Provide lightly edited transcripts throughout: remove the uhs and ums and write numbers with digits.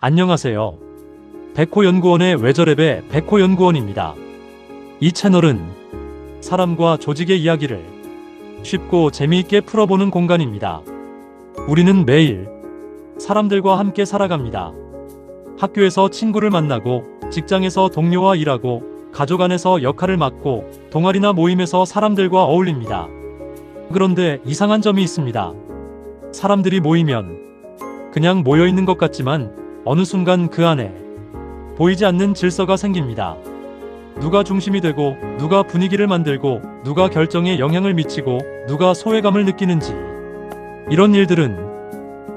안녕하세요. 백호연구원의 외절앱의 백호연구원입니다. 이 채널은 사람과 조직의 이야기를 쉽고 재미있게 풀어보는 공간입니다. 우리는 매일 사람들과 함께 살아갑니다. 학교에서 친구를 만나고, 직장에서 동료와 일하고, 가족 안에서 역할을 맡고, 동아리나 모임에서 사람들과 어울립니다. 그런데 이상한 점이 있습니다. 사람들이 모이면 그냥 모여있는 것 같지만 어느 순간 그 안에 보이지 않는 질서가 생깁니다. 누가 중심이 되고, 누가 분위기를 만들고, 누가 결정에 영향을 미치고, 누가 소외감을 느끼는지, 이런 일들은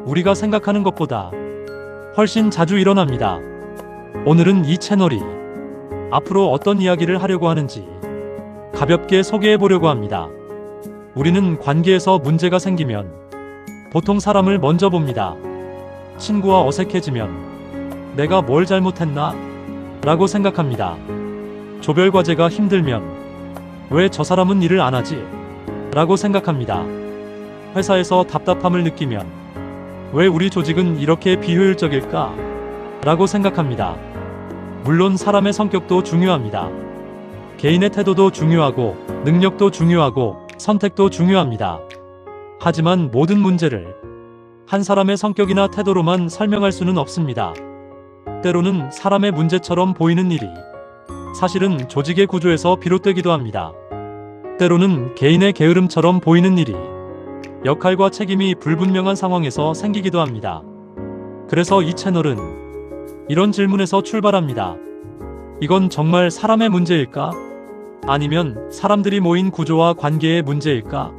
우리가 생각하는 것보다 훨씬 자주 일어납니다. 오늘은 이 채널이 앞으로 어떤 이야기를 하려고 하는지 가볍게 소개해 보려고 합니다. 우리는 관계에서 문제가 생기면 보통 사람을 먼저 봅니다. 친구와 어색해지면 내가 뭘 잘못했나? 라고 생각합니다. 조별 과제가 힘들면 왜 저 사람은 일을 안 하지? 라고 생각합니다. 회사에서 답답함을 느끼면 왜 우리 조직은 이렇게 비효율적일까? 라고 생각합니다. 물론 사람의 성격도 중요합니다. 개인의 태도도 중요하고, 능력도 중요하고, 선택도 중요합니다. 하지만 모든 문제를 한 사람의 성격이나 태도로만 설명할 수는 없습니다. 때로는 사람의 문제처럼 보이는 일이 사실은 조직의 구조에서 비롯되기도 합니다. 때로는 개인의 게으름처럼 보이는 일이 역할과 책임이 불분명한 상황에서 생기기도 합니다. 그래서 이 채널은 이런 질문에서 출발합니다. 이건 정말 사람의 문제일까? 아니면 사람들이 모인 구조와 관계의 문제일까?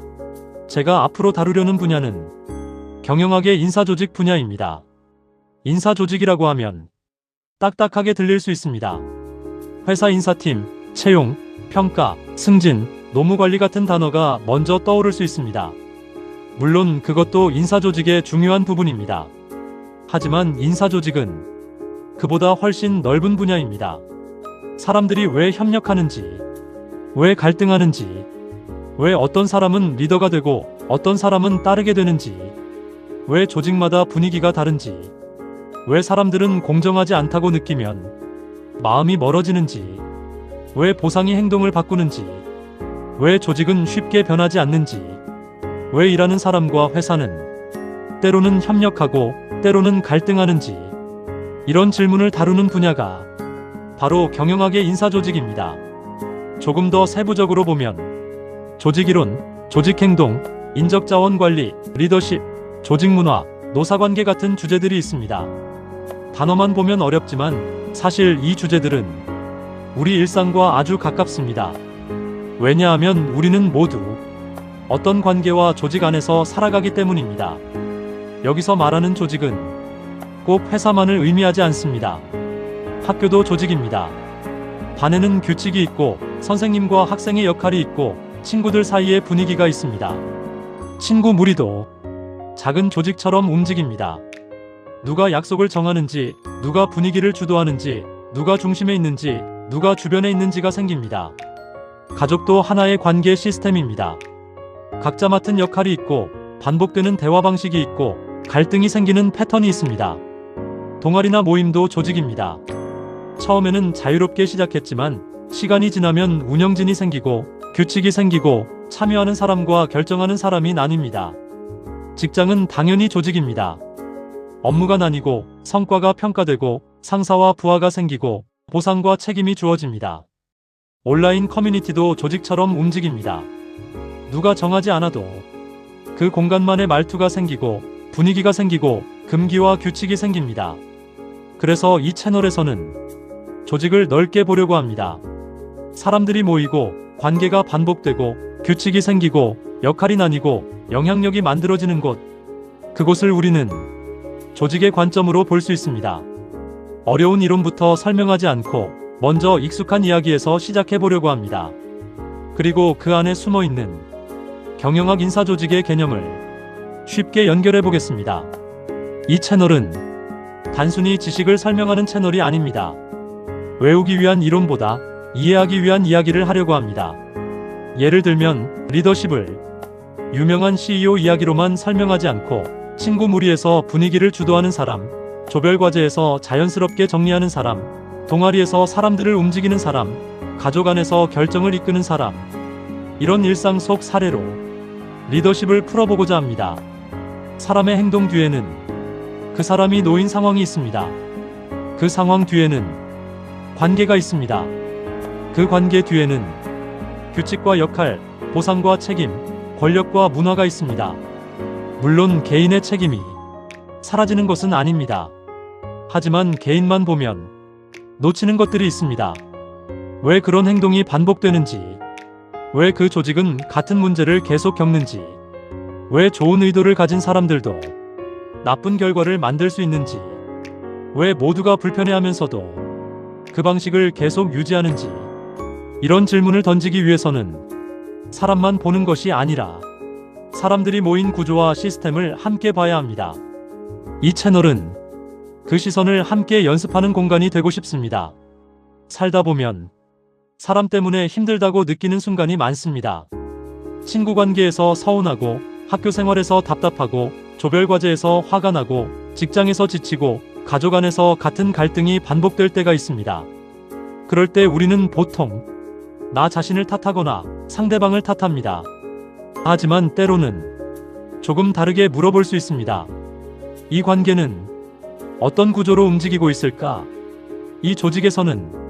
제가 앞으로 다루려는 분야는 경영학의 인사조직 분야입니다. 인사조직이라고 하면 딱딱하게 들릴 수 있습니다. 회사 인사팀, 채용, 평가, 승진, 노무관리 같은 단어가 먼저 떠오를 수 있습니다. 물론 그것도 인사조직의 중요한 부분입니다. 하지만 인사조직은 그보다 훨씬 넓은 분야입니다. 사람들이 왜 협력하는지, 왜 갈등하는지, 왜 어떤 사람은 리더가 되고 어떤 사람은 따르게 되는지, 왜 조직마다 분위기가 다른지, 왜 사람들은 공정하지 않다고 느끼면 마음이 멀어지는지, 왜 보상이 행동을 바꾸는지, 왜 조직은 쉽게 변하지 않는지, 왜 일하는 사람과 회사는 때로는 협력하고 때로는 갈등하는지, 이런 질문을 다루는 분야가 바로 경영학의 인사조직입니다. 조금 더 세부적으로 보면 조직이론, 조직행동, 인적자원관리, 리더십, 조직문화, 노사관계 같은 주제들이 있습니다. 단어만 보면 어렵지만 사실 이 주제들은 우리 일상과 아주 가깝습니다. 왜냐하면 우리는 모두 어떤 관계와 조직 안에서 살아가기 때문입니다. 여기서 말하는 조직은 꼭 회사만을 의미하지 않습니다. 학교도 조직입니다. 반에는 규칙이 있고, 선생님과 학생의 역할이 있고, 친구들 사이의 분위기가 있습니다. 친구 무리도 작은 조직처럼 움직입니다. 누가 약속을 정하는지, 누가 분위기를 주도하는지, 누가 중심에 있는지, 누가 주변에 있는지가 생깁니다. 가족도 하나의 관계 시스템입니다. 각자 맡은 역할이 있고, 반복되는 대화 방식이 있고, 갈등이 생기는 패턴이 있습니다. 동아리나 모임도 조직입니다. 처음에는 자유롭게 시작했지만 시간이 지나면 운영진이 생기고, 규칙이 생기고, 참여하는 사람과 결정하는 사람이 나뉩니다. 직장은 당연히 조직입니다. 업무가 나뉘고, 성과가 평가되고, 상사와 부하가 생기고, 보상과 책임이 주어집니다. 온라인 커뮤니티도 조직처럼 움직입니다. 누가 정하지 않아도 그 공간만의 말투가 생기고, 분위기가 생기고, 금기와 규칙이 생깁니다. 그래서 이 채널에서는 조직을 넓게 보려고 합니다. 사람들이 모이고, 관계가 반복되고, 규칙이 생기고, 역할이 나뉘고, 영향력이 만들어지는 곳, 그곳을 우리는 조직의 관점으로 볼 수 있습니다. 어려운 이론부터 설명하지 않고 먼저 익숙한 이야기에서 시작해 보려고 합니다. 그리고 그 안에 숨어있는 경영학 인사조직의 개념을 쉽게 연결해 보겠습니다. 이 채널은 단순히 지식을 설명하는 채널이 아닙니다. 외우기 위한 이론보다 이해하기 위한 이야기를 하려고 합니다. 예를 들면 리더십을 유명한 CEO 이야기로만 설명하지 않고 친구 무리에서 분위기를 주도하는 사람, 조별과제에서 자연스럽게 정리하는 사람, 동아리에서 사람들을 움직이는 사람, 가족 안에서 결정을 이끄는 사람, 이런 일상 속 사례로 리더십을 풀어보고자 합니다. 사람의 행동 뒤에는 그 사람이 놓인 상황이 있습니다. 그 상황 뒤에는 관계가 있습니다. 그 관계 뒤에는 규칙과 역할, 보상과 책임, 권력과 문화가 있습니다. 물론 개인의 책임이 사라지는 것은 아닙니다. 하지만 개인만 보면 놓치는 것들이 있습니다. 왜 그런 행동이 반복되는지, 왜 그 조직은 같은 문제를 계속 겪는지, 왜 좋은 의도를 가진 사람들도 나쁜 결과를 만들 수 있는지, 왜 모두가 불편해하면서도 그 방식을 계속 유지하는지, 이런 질문을 던지기 위해서는 사람만 보는 것이 아니라 사람들이 모인 구조와 시스템을 함께 봐야 합니다. 이 채널은 그 시선을 함께 연습하는 공간이 되고 싶습니다. 살다 보면 사람 때문에 힘들다고 느끼는 순간이 많습니다. 친구 관계에서 서운하고, 학교 생활에서 답답하고, 조별과제에서 화가 나고, 직장에서 지치고, 가족 안에서 같은 갈등이 반복될 때가 있습니다. 그럴 때 우리는 보통 나 자신을 탓하거나 상대방을 탓합니다. 하지만 때로는 조금 다르게 물어볼 수 있습니다. 이 관계는 어떤 구조로 움직이고 있을까? 이 조직에서는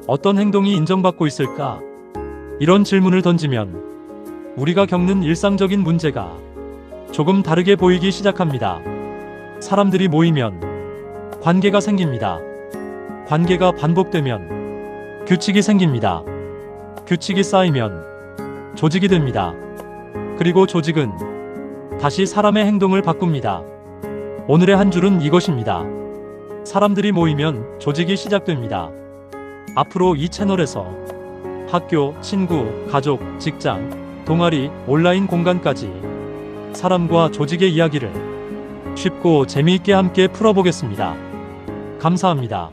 어떤 행동이 인정받고 있을까? 이런 질문을 던지면 우리가 겪는 일상적인 문제가 조금 다르게 보이기 시작합니다. 사람들이 모이면 관계가 생깁니다. 관계가 반복되면 규칙이 생깁니다. 규칙이 쌓이면 조직이 됩니다. 그리고 조직은 다시 사람의 행동을 바꿉니다. 오늘의 한 줄은 이것입니다. 사람들이 모이면 조직이 시작됩니다. 앞으로 이 채널에서 학교, 친구, 가족, 직장, 동아리, 온라인 공간까지 사람과 조직의 이야기를 쉽고 재미있게 함께 풀어보겠습니다. 감사합니다.